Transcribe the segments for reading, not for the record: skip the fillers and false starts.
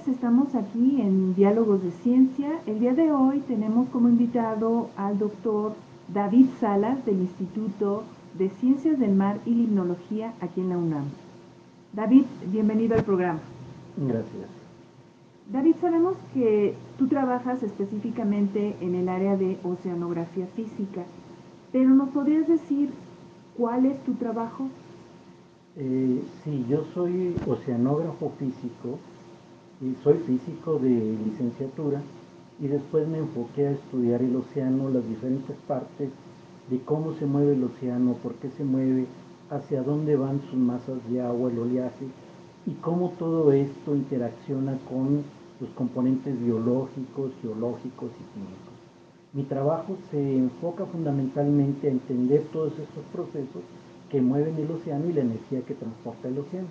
Estamos aquí en Diálogos de Ciencia. El día de hoy tenemos como invitado al doctor David Salas del Instituto de Ciencias del Mar y Limnología aquí en la UNAM. David, bienvenido al programa. Gracias. David, sabemos que tú trabajas específicamente en el área de oceanografía física, pero ¿nos podrías decir cuál es tu trabajo? Sí, yo soy oceanógrafo físico y soy físico de licenciatura y después me enfoqué a estudiar el océano, las diferentes partes de cómo se mueve el océano, por qué se mueve, hacia dónde van sus masas de agua, el oleaje y cómo todo esto interacciona con los componentes biológicos, geológicos y químicos. Mi trabajo se enfoca fundamentalmente a entender todos estos procesos que mueven el océano y la energía que transporta el océano.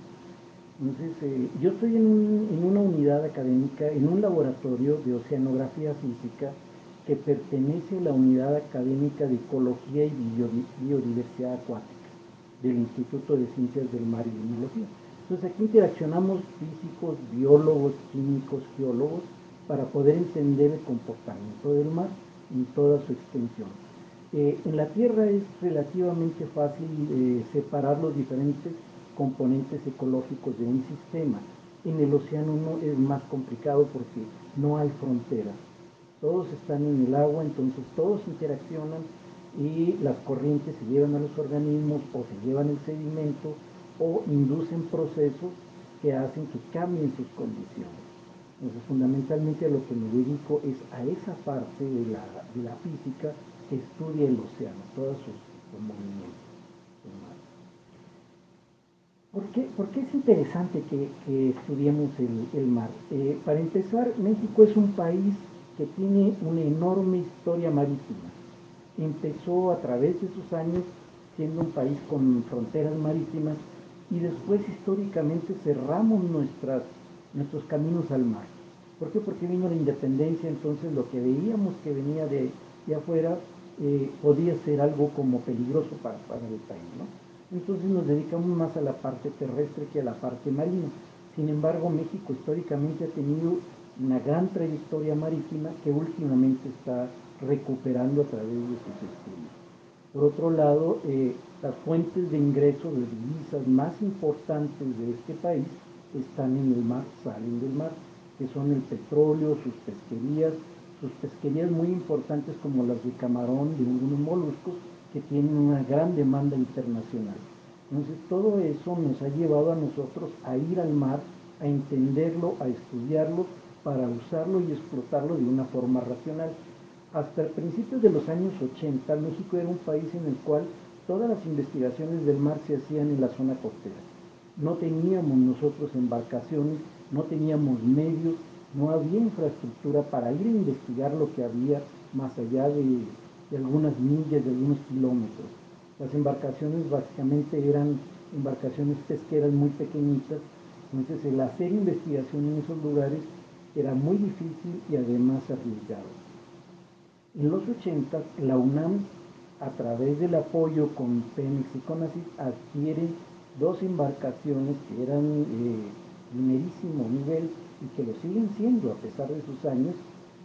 Entonces, yo estoy en una unidad académica, en un laboratorio de oceanografía física que pertenece a la unidad académica de ecología y biodiversidad acuática del Instituto de Ciencias del Mar y Limnología. Entonces aquí interaccionamos físicos, biólogos, químicos, geólogos para poder entender el comportamiento del mar en toda su extensión. En la Tierra es relativamente fácil separar los diferentes componentes ecológicos de un sistema. En el océano no es más complicado porque no hay fronteras. Todos están en el agua, entonces todos interaccionan y las corrientes se llevan a los organismos o se llevan el sedimento o inducen procesos que hacen que cambien sus condiciones. Entonces, fundamentalmente a lo que me dedico es a esa parte de la física que estudia el océano, todos sus movimientos. ¿Por qué es interesante que estudiemos el mar? Para empezar, México es un país que tiene una enorme historia marítima. Empezó a través de sus años siendo un país con fronteras marítimas y después históricamente cerramos nuestros caminos al mar. ¿Por qué? Porque vino la independencia, entonces lo que veíamos que venía de afuera podía ser algo como peligroso para el país, ¿no? Entonces nos dedicamos más a la parte terrestre que a la parte marina. Sin embargo, México históricamente ha tenido una gran trayectoria marítima que últimamente está recuperando a través de sus estudios. Por otro lado, las fuentes de ingresos de divisas más importantes de este país están en el mar, salen del mar, que son el petróleo, sus pesquerías muy importantes como las de camarón, de algunos moluscos, que tienen una gran demanda internacional. Entonces todo eso nos ha llevado a nosotros a ir al mar, a entenderlo, a estudiarlo, para usarlo y explotarlo de una forma racional. Hasta principios de los años 80, México era un país en el cual todas las investigaciones del mar se hacían en la zona costera. No teníamos nosotros embarcaciones, no teníamos medios, no había infraestructura para ir a investigar lo que había más allá de algunas millas, de algunos kilómetros. Las embarcaciones básicamente eran embarcaciones pesqueras muy pequeñitas, entonces el hacer investigación en esos lugares era muy difícil y además arriesgado. En los 80, la UNAM, a través del apoyo con Pemex y CONACYT, adquiere dos embarcaciones que eran primerísimo nivel y que lo siguen siendo a pesar de sus años,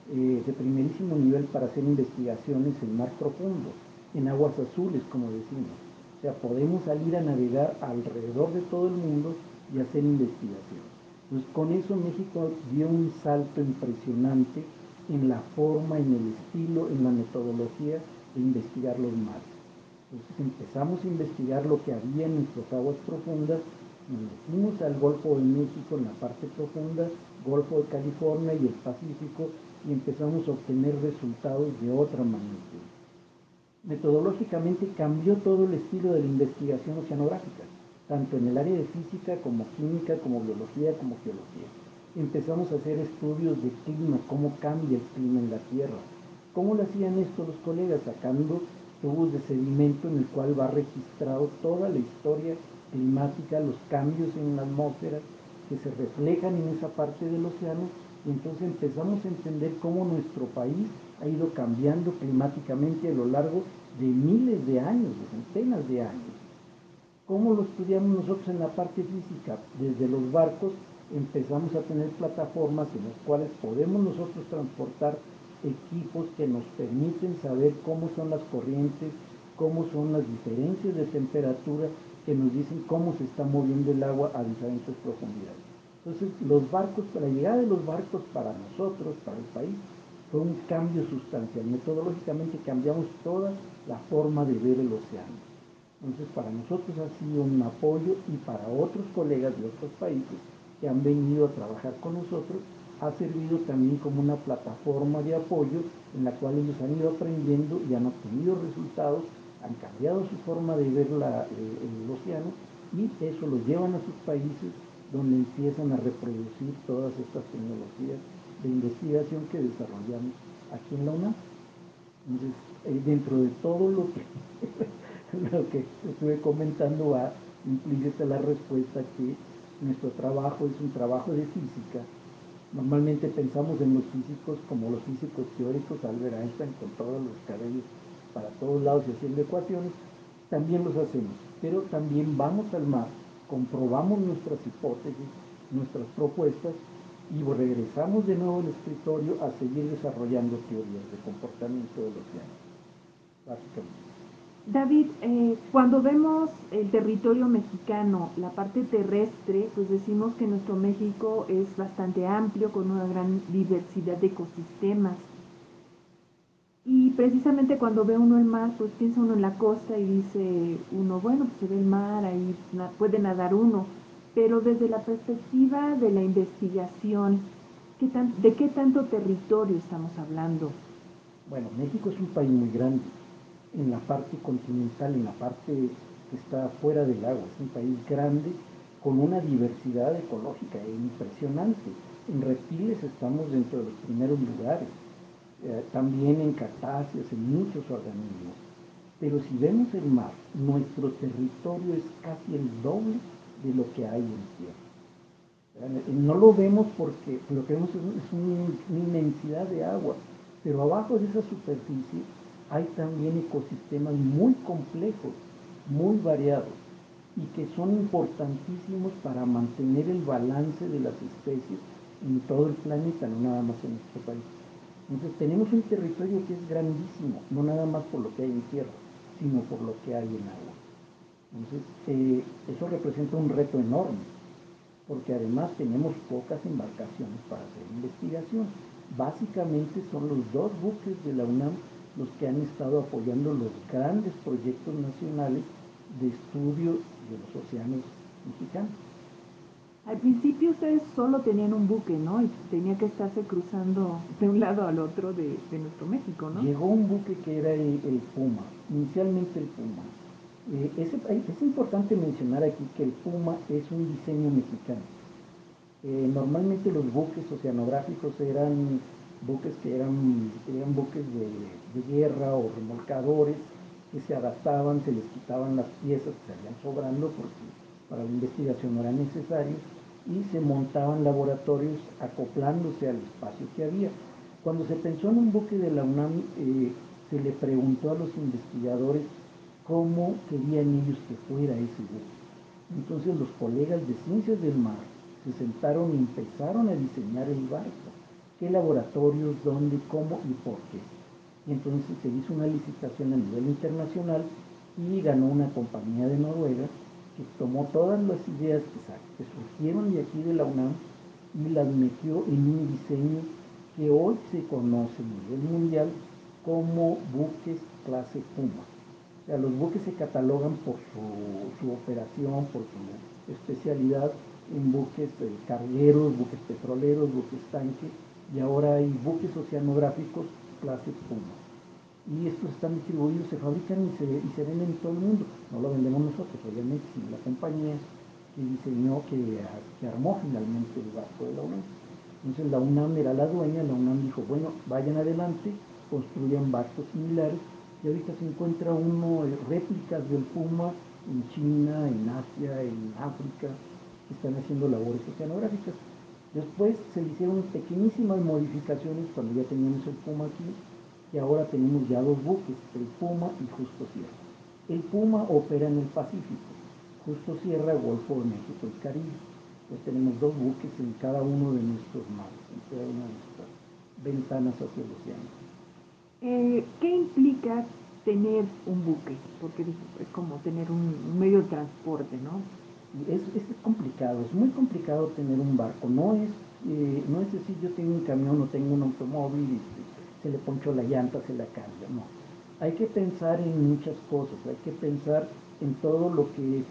de primerísimo nivel para hacer investigaciones en mar profundo, en aguas azules, como decimos. O sea, podemos salir a navegar alrededor de todo el mundo y hacer investigación. Entonces, con eso México dio un salto impresionante en la forma, en el estilo, en la metodología de investigar los mares. Entonces empezamos a investigar lo que había en nuestras aguas profundas, nos metimos al Golfo de México en la parte profunda, Golfo de California y el Pacífico, y empezamos a obtener resultados de otra magnitud. Metodológicamente cambió todo el estilo de la investigación oceanográfica, tanto en el área de física como química, como biología, como geología. Empezamos a hacer estudios de clima, cómo cambia el clima en la Tierra. ¿Cómo lo hacían esto los colegas? Sacando tubos de sedimento en el cual va registrado toda la historia climática, los cambios en la atmósfera que se reflejan en esa parte del océano, y entonces empezamos a entender cómo nuestro país ha ido cambiando climáticamente a lo largo de miles de años, de centenas de años. ¿Cómo lo estudiamos nosotros en la parte física? Desde los barcos empezamos a tener plataformas en las cuales podemos nosotros transportar equipos que nos permiten saber cómo son las corrientes, cómo son las diferencias de temperatura, que nos dicen cómo se está moviendo el agua a diferentes profundidades. Entonces, los barcos, la llegada de los barcos para nosotros, para el país, fue un cambio sustancial. Metodológicamente cambiamos toda la forma de ver el océano. Entonces, para nosotros ha sido un apoyo, y para otros colegas de otros países que han venido a trabajar con nosotros, ha servido también como una plataforma de apoyo en la cual ellos han ido aprendiendo y han obtenido resultados, han cambiado su forma de ver el océano, y eso lo llevan a sus países, donde empiezan a reproducir todas estas tecnologías de investigación que desarrollamos aquí en la UNAM. Entonces, dentro de todo lo que, lo que estuve comentando, va implícita la respuesta que nuestro trabajo es un trabajo de física. Normalmente pensamos en los físicos como los físicos teóricos, Albert Einstein con todos los cabellos para todos lados y haciendo ecuaciones. También los hacemos, pero también vamos al mar, comprobamos nuestras hipótesis, nuestras propuestas, y regresamos de nuevo al escritorio a seguir desarrollando teorías de comportamiento del océano, básicamente. David, cuando vemos el territorio mexicano, la parte terrestre, pues decimos que nuestro México es bastante amplio, con una gran diversidad de ecosistemas. Y precisamente cuando ve uno el mar, pues piensa uno en la costa y dice uno, bueno, pues se ve el mar, ahí puede nadar uno. Pero desde la perspectiva de la investigación, ¿de qué tanto territorio estamos hablando? Bueno, México es un país muy grande en la parte continental, en la parte que está fuera del agua. Es un país grande con una diversidad ecológica impresionante. En reptiles estamos dentro de los primeros lugares, también en cetáceos, en muchos organismos. Pero si vemos el mar, nuestro territorio es casi el doble de lo que hay en tierra. No lo vemos porque lo que vemos es una inmensidad de agua, pero abajo de esa superficie hay también ecosistemas muy complejos, muy variados, y que son importantísimos para mantener el balance de las especies en todo el planeta, no nada más en nuestro país. Entonces tenemos un territorio que es grandísimo, no nada más por lo que hay en tierra, sino por lo que hay en agua. Entonces, eso representa un reto enorme, porque además tenemos pocas embarcaciones para hacer investigación. Básicamente son los dos buques de la UNAM los que han estado apoyando los grandes proyectos nacionales de estudio de los océanos mexicanos. Al principio ustedes solo tenían un buque, ¿no? Y tenía que estarse cruzando de un lado al otro de nuestro México, ¿no? Llegó un buque que era el Puma, inicialmente el Puma. Es importante mencionar aquí que el Puma es un diseño mexicano. Normalmente los buques oceanográficos eran buques que eran buques de guerra o remolcadores que se adaptaban, se les quitaban las piezas que salían sobrando porque para la investigación no eran necesarios, y se montaban laboratorios acoplándose al espacio que había. Cuando se pensó en un buque de la UNAM, se le preguntó a los investigadores cómo querían ellos que fuera ese buque. Entonces los colegas de ciencias del mar se sentaron y empezaron a diseñar el barco. ¿Qué laboratorios, dónde, cómo y por qué? Y entonces se hizo una licitación a nivel internacional y ganó una compañía de Noruega que tomó todas las ideas que surgieron de aquí de la UNAM y las metió en un diseño que hoy se conoce a nivel mundial como buques clase Puma. O sea, los buques se catalogan por su operación, por su especialidad en buques cargueros, buques petroleros, buques tanque, y ahora hay buques oceanográficos clase Puma. Y estos están distribuidos, se fabrican y se venden en todo el mundo. No lo vendemos nosotros, obviamente, sino la compañía que diseñó, que armó finalmente el barco de la UNAM. Entonces la UNAM era la dueña, la UNAM dijo, bueno, vayan adelante, construyan barcos similares, y ahorita se encuentra uno, réplicas del Puma en China, en Asia, en África, que están haciendo labores oceanográficas. Después se le hicieron pequeñísimas modificaciones cuando ya teníamos el Puma aquí, y ahora tenemos ya dos buques, el Puma y Justo Sierra. El Puma opera en el Pacífico, Justo Sierra, Golfo de México y Caribe. Pues tenemos dos buques en cada uno de nuestros mares, en cada una de nuestras ventanas hacia el océano. ¿Qué implica tener un buque? Porque es como tener un medio de transporte, ¿no? Es complicado, es muy complicado tener un barco. No es decir, yo tengo un camión o tengo un automóvil y se le poncho la llanta, se la cambia. No. Hay que pensar en muchas cosas, hay que pensar en todo lo que es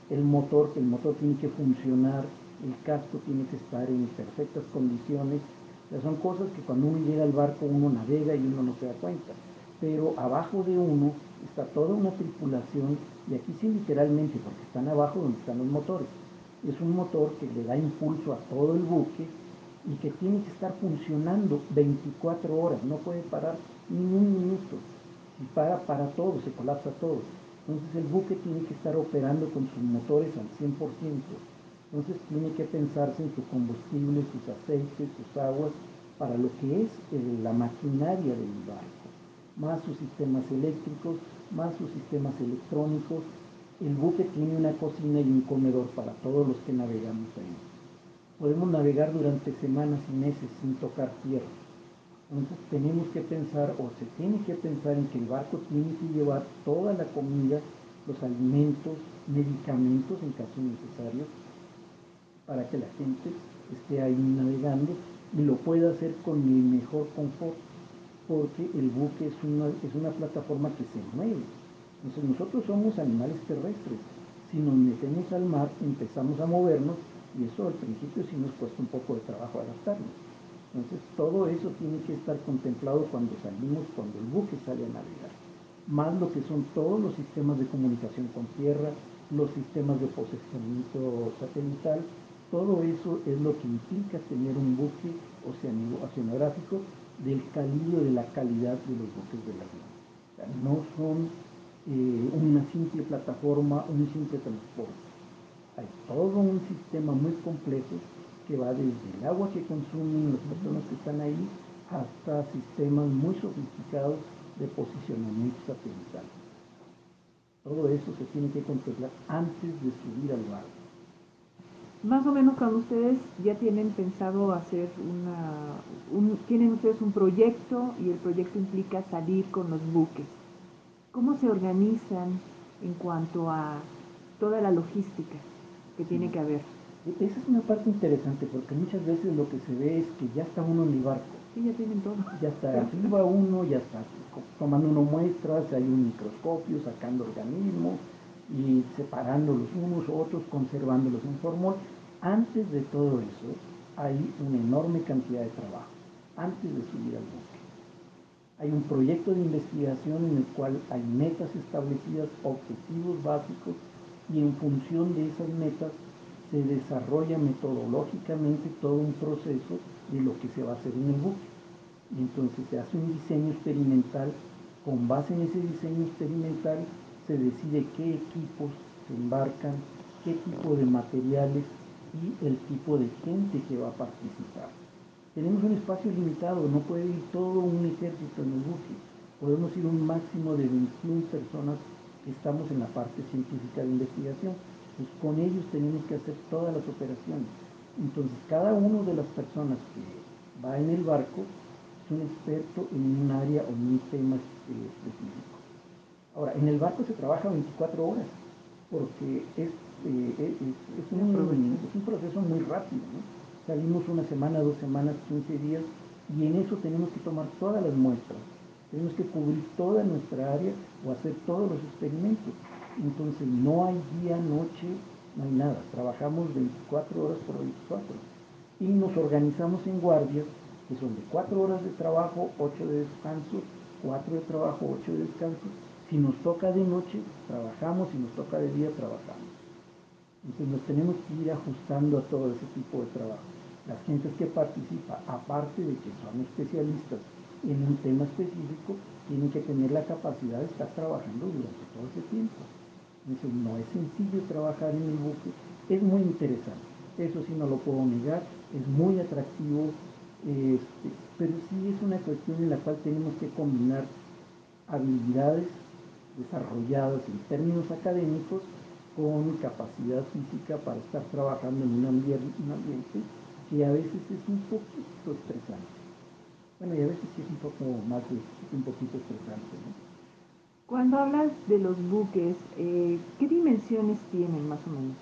el motor, que el motor tiene que funcionar, el casco tiene que estar en perfectas condiciones. O sea, son cosas que cuando uno llega al barco uno navega y uno no se da cuenta. Pero abajo de uno está toda una tripulación, y aquí sí literalmente, porque están abajo donde están los motores. Es un motor que le da impulso a todo el buque y que tiene que estar funcionando 24 horas, no puede parar ni un minuto. Si para todo, se colapsa todo. Entonces el buque tiene que estar operando con sus motores al 100%. Entonces tiene que pensarse en su combustible, sus aceites, sus aguas, para lo que es la maquinaria del barco, más sus sistemas eléctricos, más sus sistemas electrónicos. El buque tiene una cocina y un comedor para todos los que navegamos ahí. Podemos navegar durante semanas y meses sin tocar tierra. Entonces tenemos que pensar, o se tiene que pensar, en que el barco tiene que llevar toda la comida, los alimentos, medicamentos en caso necesario, para que la gente esté ahí navegando y lo pueda hacer con el mejor confort, porque el buque es una plataforma que se mueve. Entonces nosotros somos animales terrestres. Si nos metemos al mar empezamos a movernos y eso al principio sí nos cuesta un poco de trabajo adaptarnos. Entonces todo eso tiene que estar contemplado cuando salimos, cuando el buque sale a navegar. Más lo que son todos los sistemas de comunicación con tierra, los sistemas de posicionamiento satelital, todo eso es lo que implica tener un buque oceanográfico del calibre, de la calidad de los buques de la vida. O sea, no son una simple plataforma, un simple transporte. Hay todo un sistema muy complejo que va desde el agua que consumen las personas que están ahí hasta sistemas muy sofisticados de posicionamiento satelital. Todo eso se tiene que contemplar antes de subir al barco. Más o menos cuando ustedes ya tienen pensado hacer tienen ustedes un proyecto y el proyecto implica salir con los buques. ¿Cómo se organizan en cuanto a toda la logística que Sí. tiene que haber? Esa es una parte interesante porque muchas veces lo que se ve es que ya está uno en el barco. Sí, ya tienen todo. Ya está arriba uno, ya está tomando uno muestras, hay un microscopio sacando organismos y separándolos unos u otros, conservándolos en formol. Antes de todo eso hay una enorme cantidad de trabajo, antes de subir al buque. Hay un proyecto de investigación en el cual hay metas establecidas, objetivos básicos, y en función de esas metas se desarrolla metodológicamente todo un proceso de lo que se va a hacer en el buque. Y entonces se hace un diseño experimental, con base en ese diseño experimental se decide qué equipos se embarcan, qué tipo de materiales y el tipo de gente que va a participar. Tenemos un espacio limitado, no puede ir todo un ejército en el buque. Podemos ir un máximo de 21 personas que estamos en la parte científica de investigación. Pues con ellos tenemos que hacer todas las operaciones. Entonces cada una de las personas que va en el barco es un experto en un área o en un tema específico. Ahora, en el barco se trabaja 24 horas porque es un proceso muy rápido, ¿no? Salimos una semana, 2 semanas, 15 días y en eso tenemos que tomar todas las muestras, tenemos que cubrir toda nuestra área o hacer todos los experimentos. Entonces no hay día, noche, no hay nada, trabajamos 24 horas por 24 y nos organizamos en guardias que son de 4 horas de trabajo, 8 de descanso, 4 de trabajo, 8 de descanso. Si nos toca de noche, trabajamos, si nos toca de día, trabajamos. Entonces nos tenemos que ir ajustando a todo ese tipo de trabajo. Las gentes que participan, aparte de que son especialistas en un tema específico, tienen que tener la capacidad de estar trabajando durante todo ese tiempo. Entonces no es sencillo trabajar en el buque, es muy interesante, eso sí no lo puedo negar, es muy atractivo, pero sí es una cuestión en la cual tenemos que combinar habilidades desarrolladas en términos académicos con capacidad física para estar trabajando en un ambiente que a veces es un poquito estresante. Bueno, y a veces sí es un poco más de un poquito estresante, ¿no? Cuando hablas de los buques, ¿qué dimensiones tienen más o menos?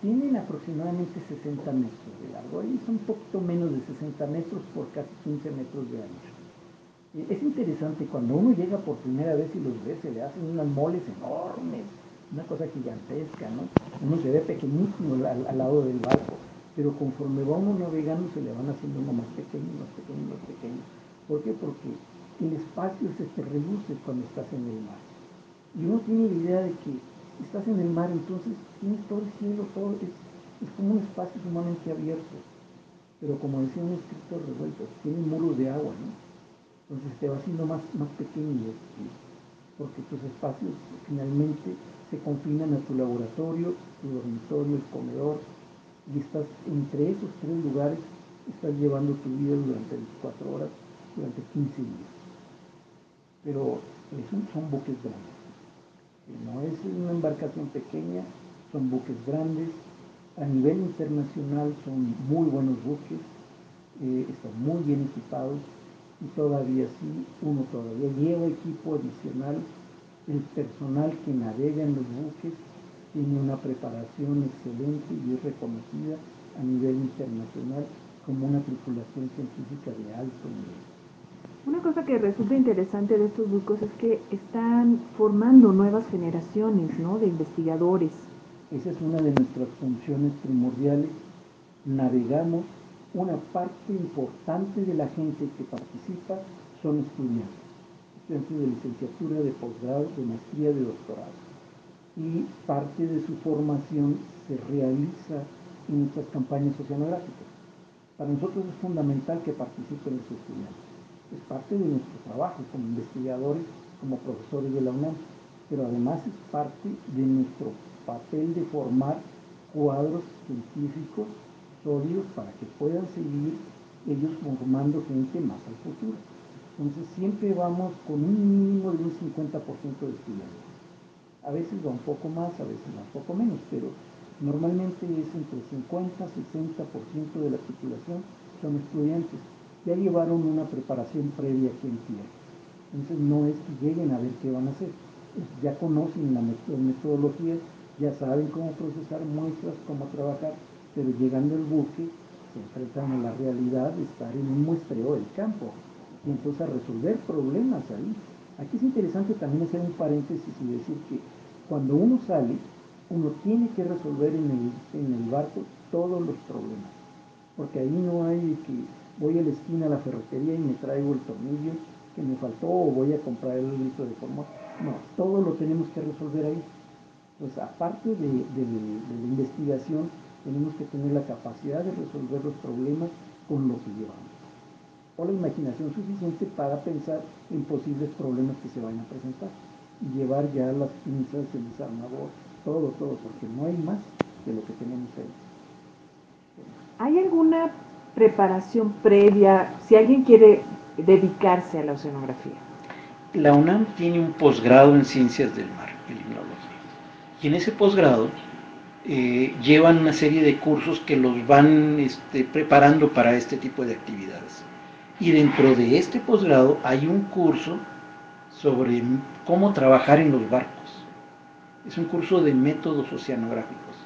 Tienen aproximadamente 60 metros de largo, ahí son un poquito menos de 60 metros por casi 15 metros de ancho. Es interesante cuando uno llega por primera vez y los ve, se le hacen unas moles enormes, una cosa gigantesca, ¿no? Uno se ve pequeñísimo al lado del barco, pero conforme va uno navegando se le van haciendo uno más pequeño, más pequeño, más pequeño. ¿Por qué? Porque el espacio se te reduce cuando estás en el mar. Y uno tiene la idea de que estás en el mar, entonces tienes todo el cielo, todo es como un espacio sumamente abierto. Pero como decía un escritor revuelto, tiene muros de agua, ¿no? Entonces te va haciendo más pequeño, porque tus espacios finalmente se confinan a tu laboratorio, tu dormitorio, el comedor, y estás entre esos tres lugares, estás llevando tu vida durante 24 horas, durante 15 días. Pero son buques grandes, no es una embarcación pequeña, son buques grandes, a nivel internacional son muy buenos buques, están muy bien equipados, y todavía sí, uno todavía lleva equipo adicional. El personal que navega en los buques tiene una preparación excelente y es reconocida a nivel internacional como una tripulación científica de alto nivel. Una cosa que resulta interesante de estos buques es que están formando nuevas generaciones, ¿no?, de investigadores. Esa es una de nuestras funciones primordiales. Navegamos, una parte importante de la gente que participa son estudiantes de licenciatura, de posgrado, de maestría, de doctorado. Y parte de su formación se realiza en nuestras campañas oceanográficas. Para nosotros es fundamental que participen los estudiantes. Es parte de nuestro trabajo como investigadores, como profesores de la UNAM, pero además es parte de nuestro papel de formar cuadros científicos sólidos para que puedan seguir ellos formando gente más al futuro. Entonces siempre vamos con un mínimo de un 50% de estudiantes. A veces va un poco más, a veces va un poco menos, pero normalmente es entre 50 y 60% de la tripulación son estudiantes. Ya llevaron una preparación previa aquí en tierra. Entonces no es que lleguen a ver qué van a hacer. Ya conocen las metodologías, ya saben cómo procesar muestras, cómo trabajar, pero llegando al buque se enfrentan a la realidad de estar en un muestreo del campo y entonces a resolver problemas ahí. Aquí es interesante también hacer un paréntesis y decir que cuando uno sale, uno tiene que resolver en el barco todos los problemas, porque ahí no hay que voy a la esquina a la ferretería y me traigo el tornillo que me faltó o voy a comprar el litro de formol. No, todo lo tenemos que resolver ahí. Pues aparte de la investigación, tenemos que tener la capacidad de resolver los problemas con lo que llevamos, o la imaginación suficiente para pensar en posibles problemas que se vayan a presentar y llevar ya las pinzas, el desarmador, todo, porque no hay más de lo que tenemos ahí. ¿Hay alguna preparación previa si alguien quiere dedicarse a la oceanografía? La UNAM tiene un posgrado en Ciencias del Mar, en limnología, y en ese posgrado llevan una serie de cursos que los van preparando para este tipo de actividades. Y dentro de este posgrado hay un curso sobre cómo trabajar en los barcos. Es un curso de métodos oceanográficos.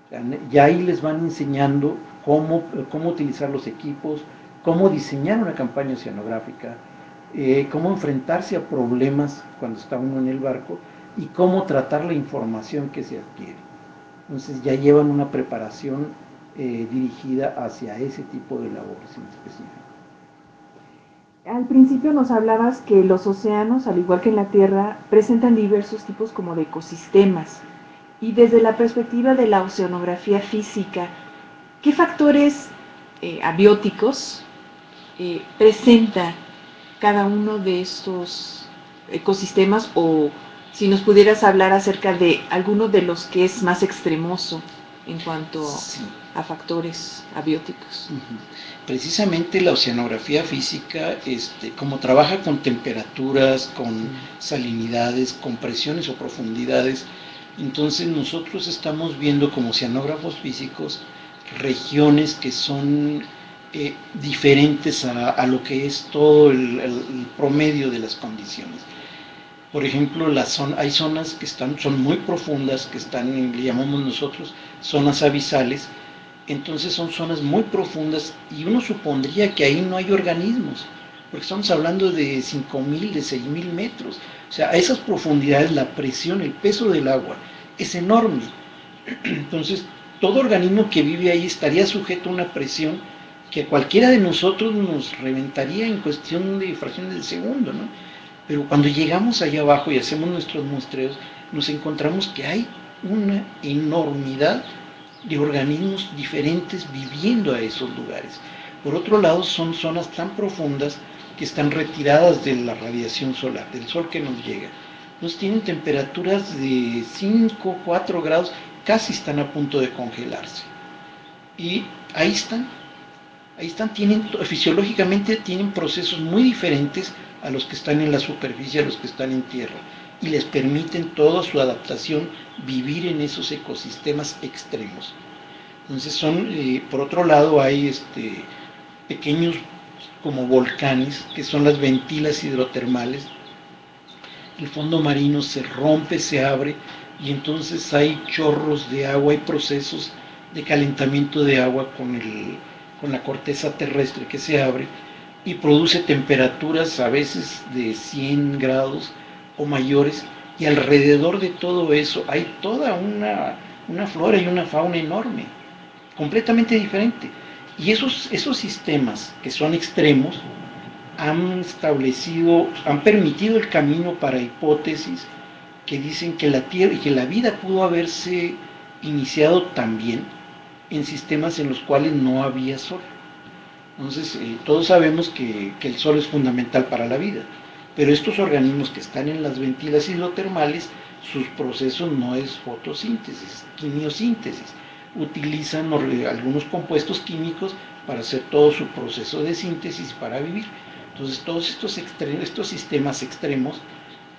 O sea, ya ahí les van enseñando cómo utilizar los equipos, cómo diseñar una campaña oceanográfica, cómo enfrentarse a problemas cuando está uno en el barco y cómo tratar la información que se adquiere. Entonces ya llevan una preparación dirigida hacia ese tipo de labores en específico. Al principio nos hablabas que los océanos, al igual que en la Tierra, presentan diversos tipos como de ecosistemas. Y desde la perspectiva de la oceanografía física, ¿qué factores abióticos presenta cada uno de estos ecosistemas? O si nos pudieras hablar acerca de alguno de los que es más extremoso en cuanto a factores abióticos. Precisamente la oceanografía física, como trabaja con temperaturas, con salinidades, con presiones o profundidades Entonces nosotros estamos viendo como oceanógrafos físicos regiones que son diferentes a lo que es todo el promedio de las condiciones. Por ejemplo, hay zonas que son muy profundas, que están, le llamamos nosotros, zonas abisales. Entonces son zonas muy profundas y uno supondría que ahí no hay organismos, porque estamos hablando de 5.000, de 6.000 metros. O sea, a esas profundidades la presión, el peso del agua es enorme. Entonces, todo organismo que vive ahí estaría sujeto a una presión que cualquiera de nosotros nos reventaría en cuestión de fracciones de segundo, ¿no? Pero cuando llegamos allá abajo y hacemos nuestros muestreos, nos encontramos que hay una enormidad de organismos diferentes viviendo a esos lugares. Por otro lado, son zonas tan profundas que están retiradas de la radiación solar, del sol que nos llega. Entonces tienen temperaturas de 5, 4 grados, casi están a punto de congelarse. Y ahí están, fisiológicamente tienen procesos muy diferentes a los que están en la superficie, a los que están en tierra, y les permiten toda su adaptación vivir en esos ecosistemas extremos. Entonces por otro lado hay pequeños como volcanes, que son las ventilas hidrotermales. El fondo marino se rompe, se abre, y entonces hay chorros de agua, hay procesos de calentamiento de agua con la corteza terrestre que se abre y produce temperaturas a veces de 100 grados o mayores, y alrededor de todo eso hay toda una flora y una fauna enorme, completamente diferente. Y esos sistemas que son extremos han permitido el camino para hipótesis que dicen que la Tierra y que la vida pudo haberse iniciado también en sistemas en los cuales no había sol. Entonces, todos sabemos que el sol es fundamental para la vida, pero estos organismos que están en las ventilas hidrotermales, sus procesos no es fotosíntesis, es quimiosíntesis. Utilizan algunos compuestos químicos para hacer todo su proceso de síntesis para vivir. Entonces, todos estos sistemas extremos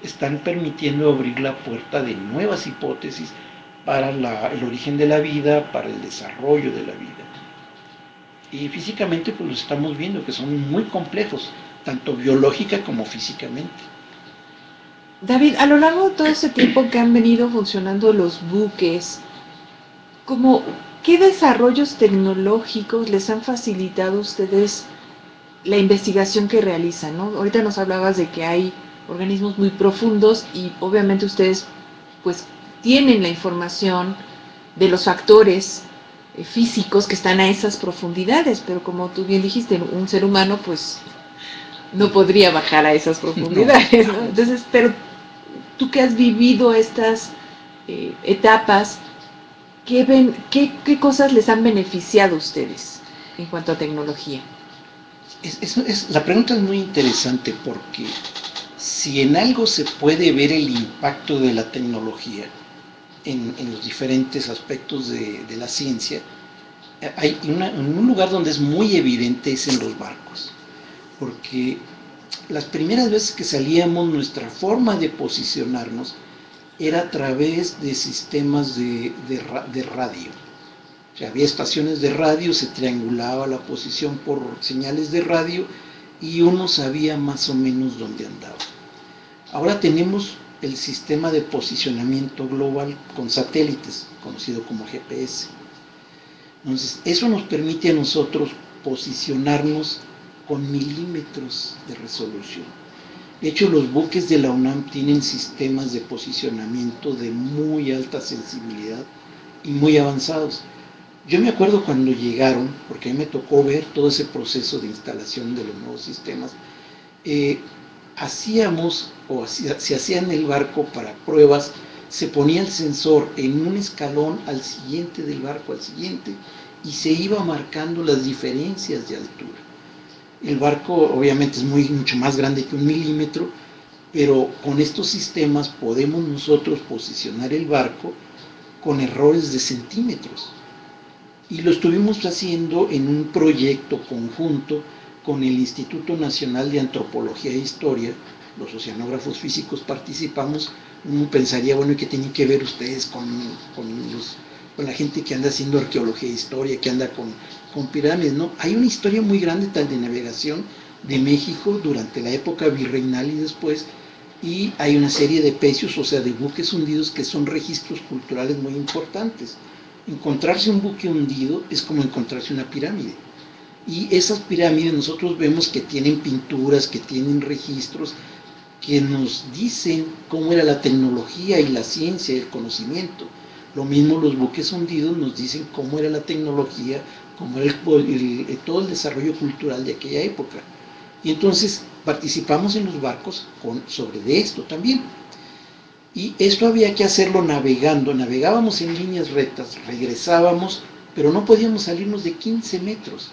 están permitiendo abrir la puerta de nuevas hipótesis para el origen de la vida, para el desarrollo de la vida. Y físicamente pues los estamos viendo que son muy complejos, tanto biológica como físicamente. David, a lo largo de todo ese tiempo que han venido funcionando los buques, ¿qué desarrollos tecnológicos les han facilitado a ustedes la investigación que realizan, ¿no? Ahorita nos hablabas de que hay organismos muy profundos y obviamente ustedes pues tienen la información de los factores físicos que están a esas profundidades, pero como tú bien dijiste, un ser humano pues no podría bajar a esas profundidades, ¿no? Entonces, pero tú que has vivido estas etapas, ¿qué cosas les han beneficiado a ustedes en cuanto a tecnología? La pregunta es muy interesante porque si en algo se puede ver el impacto de la tecnología en los diferentes aspectos de la ciencia, en un lugar donde es muy evidente es en los barcos, porque las primeras veces que salíamos nuestra forma de posicionarnos era a través de sistemas de radio. O sea, había estaciones de radio, se triangulaba la posición por señales de radio y uno sabía más o menos dónde andaba. Ahora tenemos el sistema de posicionamiento global con satélites, conocido como GPS. Entonces, eso nos permite a nosotros posicionarnos con milímetros de resolución. De hecho, los buques de la UNAM tienen sistemas de posicionamiento de muy alta sensibilidad y muy avanzados. Yo me acuerdo cuando llegaron, porque a mí me tocó ver todo ese proceso de instalación de los nuevos sistemas, se hacía en el barco para pruebas, se ponía el sensor en un escalón al siguiente del barco, al siguiente, y se iba marcando las diferencias de altura. El barco obviamente es mucho más grande que 1 milímetro, pero con estos sistemas podemos nosotros posicionar el barco con errores de centímetros. Y lo estuvimos haciendo en un proyecto conjunto con el Instituto Nacional de Antropología e Historia. Los oceanógrafos físicos participamos uno pensaría, bueno, ¿qué tienen que ver ustedes con la gente que anda haciendo arqueología e historia, que anda con pirámides? No, hay una historia muy grande tal de navegación de México durante la época virreinal y después, y hay una serie de pecios, o sea, de buques hundidos, que son registros culturales muy importantes. Encontrarse un buque hundido es como encontrarse una pirámide. Y esas pirámides nosotros vemos que tienen pinturas, que tienen registros, que nos dicen cómo era la tecnología y la ciencia y el conocimiento. Lo mismo los buques hundidos nos dicen cómo era la tecnología, cómo era todo el desarrollo cultural de aquella época. Y entonces participamos en los barcos sobre de esto también. Y esto había que hacerlo navegando. Navegábamos en líneas rectas, regresábamos, pero no podíamos salirnos de 15 metros.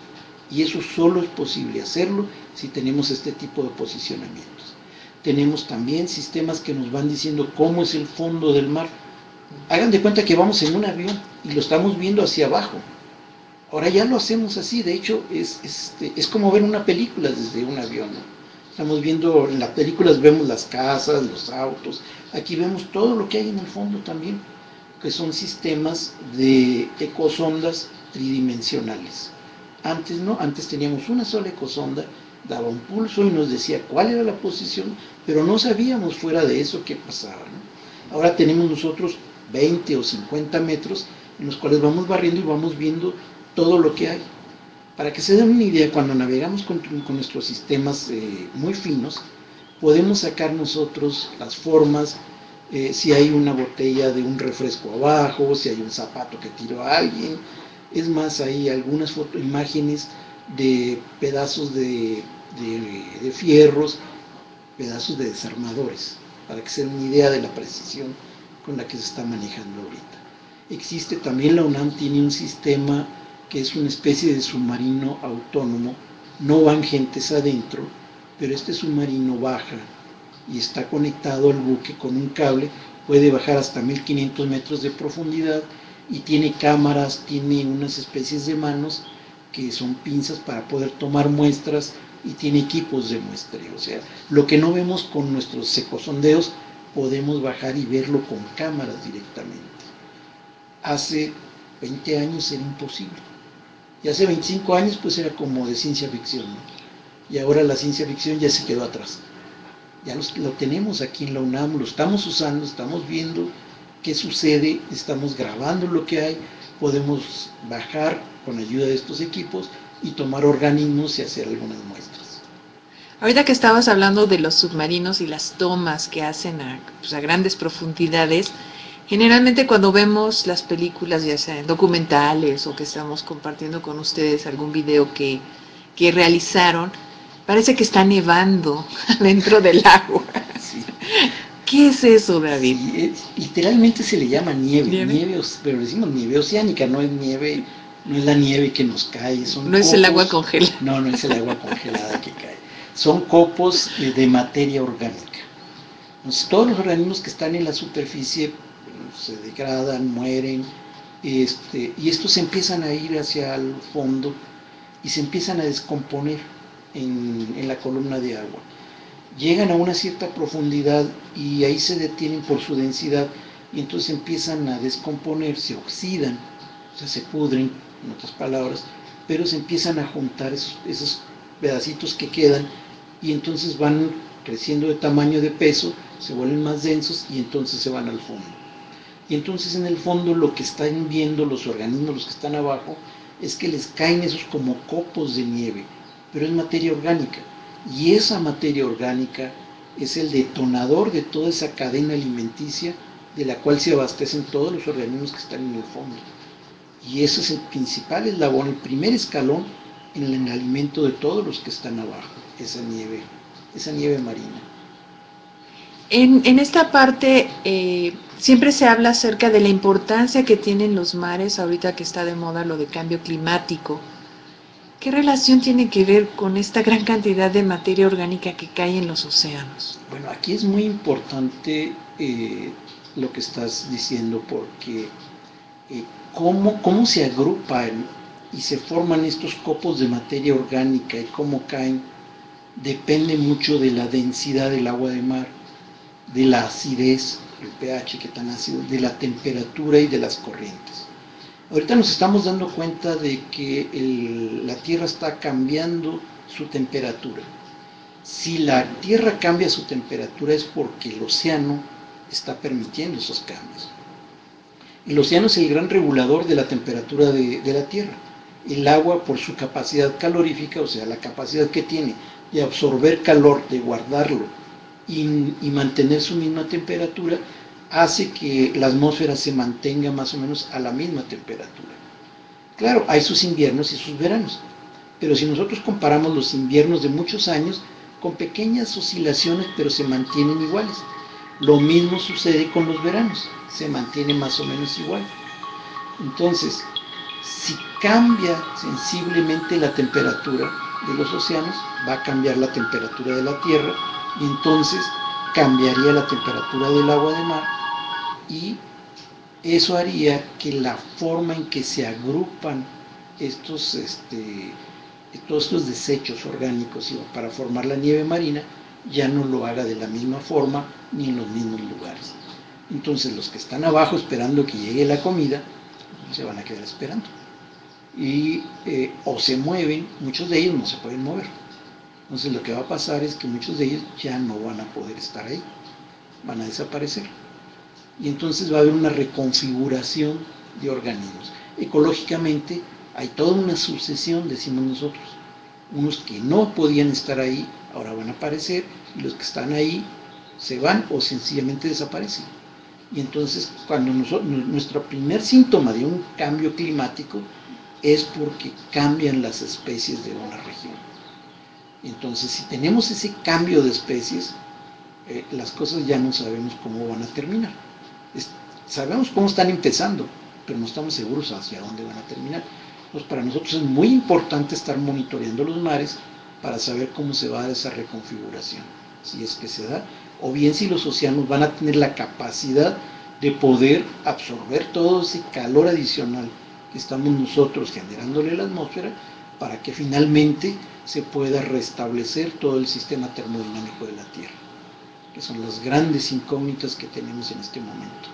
Y eso solo es posible hacerlo si tenemos este tipo de posicionamientos. Tenemos también sistemas que nos van diciendo cómo es el fondo del mar. Hagan de cuenta que vamos en un avión y lo estamos viendo hacia abajo. Ahora ya lo hacemos así, de hecho es como ver una película desde un avión, ¿no? Estamos viendo, en las películas vemos las casas, los autos, aquí vemos todo lo que hay en el fondo también, que son sistemas de ecosondas tridimensionales. Antes no, antes teníamos una sola ecosonda, daba un pulso y nos decía cuál era la posición, pero no sabíamos fuera de eso qué pasaba, ¿no? Ahora tenemos nosotros 20 o 50 metros en los cuales vamos barriendo y vamos viendo todo lo que hay. Para que se den una idea, cuando navegamos con nuestros sistemas muy finos, podemos sacar nosotros las formas, si hay una botella de un refresco abajo, si hay un zapato que tiró a alguien. Es más, hay algunas imágenes de pedazos de fierros, pedazos de desarmadores, para que se den una idea de la precisión con la que se está manejando ahorita. Existe también, la UNAM tiene un sistema que es una especie de submarino autónomo, no van gentes adentro, pero este submarino baja y está conectado al buque con un cable, puede bajar hasta 1500 metros de profundidad y tiene cámaras, tiene unas especies de manos que son pinzas para poder tomar muestras y tiene equipos de muestreo. O sea, lo que no vemos con nuestros secosondeos, podemos bajar y verlo con cámaras directamente. Hace 20 años era imposible. Y hace 25 años pues era como de ciencia ficción, ¿no? Y ahora la ciencia ficción ya se quedó atrás. Ya lo tenemos aquí en la UNAM, lo estamos usando, estamos viendo qué sucede, estamos grabando lo que hay, podemos bajar con ayuda de estos equipos y tomar organismos y hacer algunas muestras. Ahorita que estabas hablando de los submarinos y las tomas que hacen a grandes profundidades, generalmente cuando vemos las películas, ya sean documentales o que estamos compartiendo con ustedes algún video que realizaron, parece que está nevando dentro del agua. Sí. ¿Qué es eso, David? Sí, literalmente se le llama nieve, pero decimos nieve oceánica, no es nieve, no es la nieve que nos cae. No es el agua congelada. No, no es el agua congelada que cae. Son copos de materia orgánica. Entonces, todos los organismos que están en la superficie se degradan, mueren, y estos empiezan a ir hacia el fondo y se empiezan a descomponer en la columna de agua. Llegan a una cierta profundidad y ahí se detienen por su densidad y entonces empiezan a descomponer, se oxidan, o sea, se pudren, en otras palabras, pero se empiezan a juntar esos pedacitos que quedan y entonces van creciendo de tamaño, de peso, se vuelven más densos y entonces se van al fondo. Y entonces en el fondo lo que están viendo los organismos, los que están abajo, es que les caen esos como copos de nieve, pero es materia orgánica. Y esa materia orgánica es el detonador de toda esa cadena alimenticia de la cual se abastecen todos los organismos que están en el fondo. Y ese es el principal eslabón, el primer escalón en el alimento de todos los que están abajo, esa nieve marina. En esta parte siempre se habla acerca de la importancia que tienen los mares, ahorita que está de moda lo de cambio climático. ¿Qué relación tiene que ver con esta gran cantidad de materia orgánica que cae en los océanos? Bueno, aquí es muy importante lo que estás diciendo, porque cómo se agrupan y se forman estos copos de materia orgánica y cómo caen, depende mucho de la densidad del agua de mar. de la acidez, el pH que tan ácido, de la temperatura y de las corrientes. Ahorita nos estamos dando cuenta de que la Tierra está cambiando su temperatura. Si la Tierra cambia su temperatura es porque el océano está permitiendo esos cambios. El océano es el gran regulador de la temperatura de la Tierra. El agua, por su capacidad calorífica, o sea, la capacidad que tiene de absorber calor, de guardarlo y mantener su misma temperatura, hace que la atmósfera se mantenga más o menos a la misma temperatura. Claro, hay sus inviernos y sus veranos, pero si nosotros comparamos los inviernos de muchos años, con pequeñas oscilaciones, pero se mantienen iguales. Lo mismo sucede con los veranos, se mantiene más o menos igual. Entonces, si cambia sensiblemente la temperatura de los océanos, va a cambiar la temperatura de la Tierra y entonces cambiaría la temperatura del agua de mar y eso haría que la forma en que se agrupan todos estos desechos orgánicos para formar la nieve marina ya no lo haga de la misma forma ni en los mismos lugares. Entonces los que están abajo esperando que llegue la comida se van a quedar esperando y o se mueven, muchos de ellos no se pueden mover. Entonces lo que va a pasar es que muchos de ellos ya no van a poder estar ahí, van a desaparecer. Y entonces va a haber una reconfiguración de organismos. Ecológicamente hay toda una sucesión, decimos nosotros. Unos que no podían estar ahí, ahora van a aparecer, y los que están ahí se van o sencillamente desaparecen. Y entonces cuando nuestro primer síntoma de un cambio climático es porque cambian las especies de una región. Entonces si tenemos ese cambio de especies, las cosas ya no sabemos cómo van a terminar. Sabemos cómo están empezando, pero no estamos seguros hacia dónde van a terminar. Entonces, para nosotros es muy importante estar monitoreando los mares para saber cómo se va a dar esa reconfiguración, si es que se da, o bien si los océanos van a tener la capacidad de poder absorber todo ese calor adicional que estamos nosotros generándole a la atmósfera para que finalmente se pueda restablecer todo el sistema termodinámico de la Tierra, que son las grandes incógnitas que tenemos en este momento.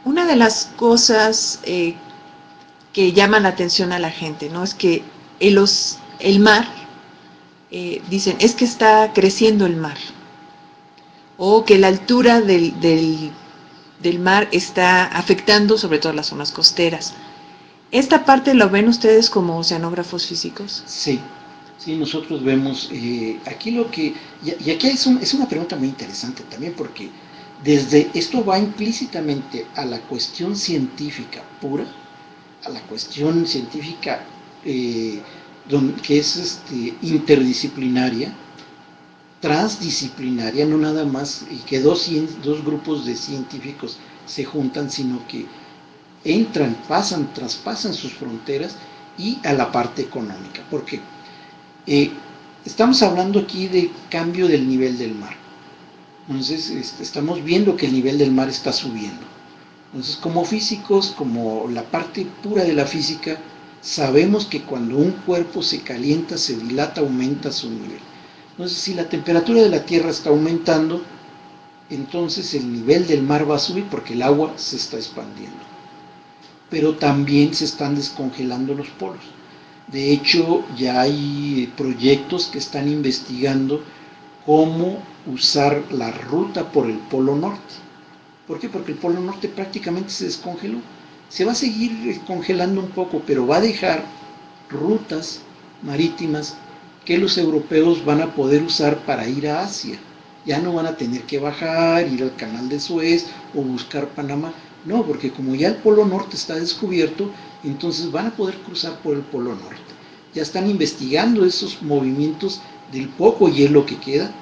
Una de las cosas que llaman la atención a la gente, ¿no? Es que el mar, dicen, es que está creciendo el mar, o que la altura del mar está afectando sobre todo las zonas costeras. ¿Esta parte lo ven ustedes como oceanógrafos físicos? Sí, sí, nosotros vemos aquí lo que, y aquí es una pregunta muy interesante también, porque desde esto va implícitamente a la cuestión científica pura, a la cuestión científica que es interdisciplinaria, transdisciplinaria, no nada más, y que dos grupos de científicos se juntan, sino que entran, traspasan sus fronteras y a la parte económica, porque estamos hablando aquí de cambio del nivel del mar. Entonces estamos viendo que el nivel del mar está subiendo. Entonces, como físicos, como la parte pura de la física, sabemos que cuando un cuerpo se calienta, se dilata, aumenta su nivel. Entonces, si la temperatura de la Tierra está aumentando, entonces el nivel del mar va a subir porque el agua se está expandiendo. Pero también se están descongelando los polos. De hecho, ya hay proyectos que están investigando cómo usar la ruta por el Polo Norte. ¿Por qué? Porque el Polo Norte prácticamente se descongeló. Se va a seguir congelando un poco, pero va a dejar rutas marítimas que los europeos van a poder usar para ir a Asia. Ya no van a tener que bajar, ir al Canal de Suez o buscar Panamá. No, porque como ya el Polo Norte está descubierto, entonces van a poder cruzar por el Polo Norte. Ya están investigando esos movimientos del poco hielo que queda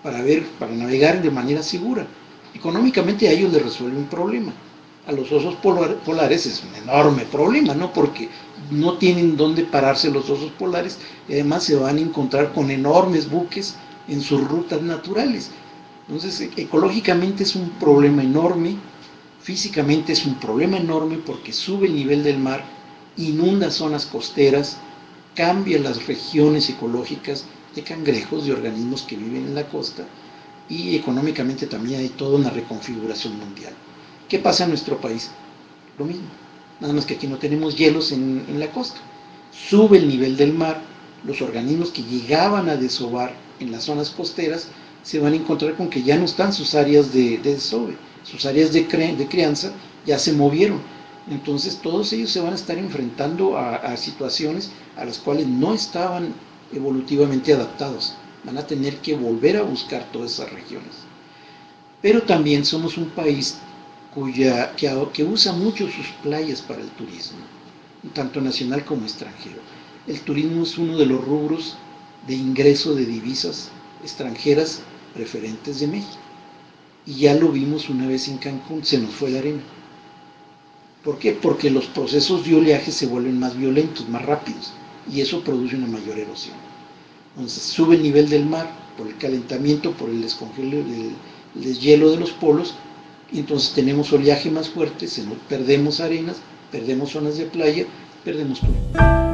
para navegar de manera segura. Económicamente a ellos les resuelve un problema. A los osos polares es un enorme problema, ¿no? Porque no tienen dónde pararse los osos polares y además se van a encontrar con enormes buques en sus rutas naturales. Entonces, ecológicamente es un problema enorme, físicamente es un problema enorme porque sube el nivel del mar, inunda zonas costeras, cambia las regiones ecológicas de cangrejos, de organismos que viven en la costa, y económicamente también hay toda una reconfiguración mundial. ¿Qué pasa en nuestro país? Lo mismo, nada más que aquí no tenemos hielos en la costa. Sube el nivel del mar, los organismos que llegaban a desovar en las zonas costeras se van a encontrar con que ya no están sus áreas de desove, sus áreas de crianza ya se movieron. Entonces todos ellos se van a estar enfrentando a situaciones a las cuales no estaban evolutivamente adaptados. Van a tener que volver a buscar todas esas regiones. Pero también somos un país que usa mucho sus playas para el turismo, tanto nacional como extranjero. El turismo es uno de los rubros de ingreso de divisas extranjeras preferentes de México. Y ya lo vimos una vez en Cancún, se nos fue la arena. ¿Por qué? Porque los procesos de oleaje se vuelven más violentos, más rápidos, y eso produce una mayor erosión. Entonces sube el nivel del mar por el calentamiento, por el deshielo de los polos, y entonces tenemos oleaje más fuerte, perdemos arenas, perdemos zonas de playa, perdemos todo.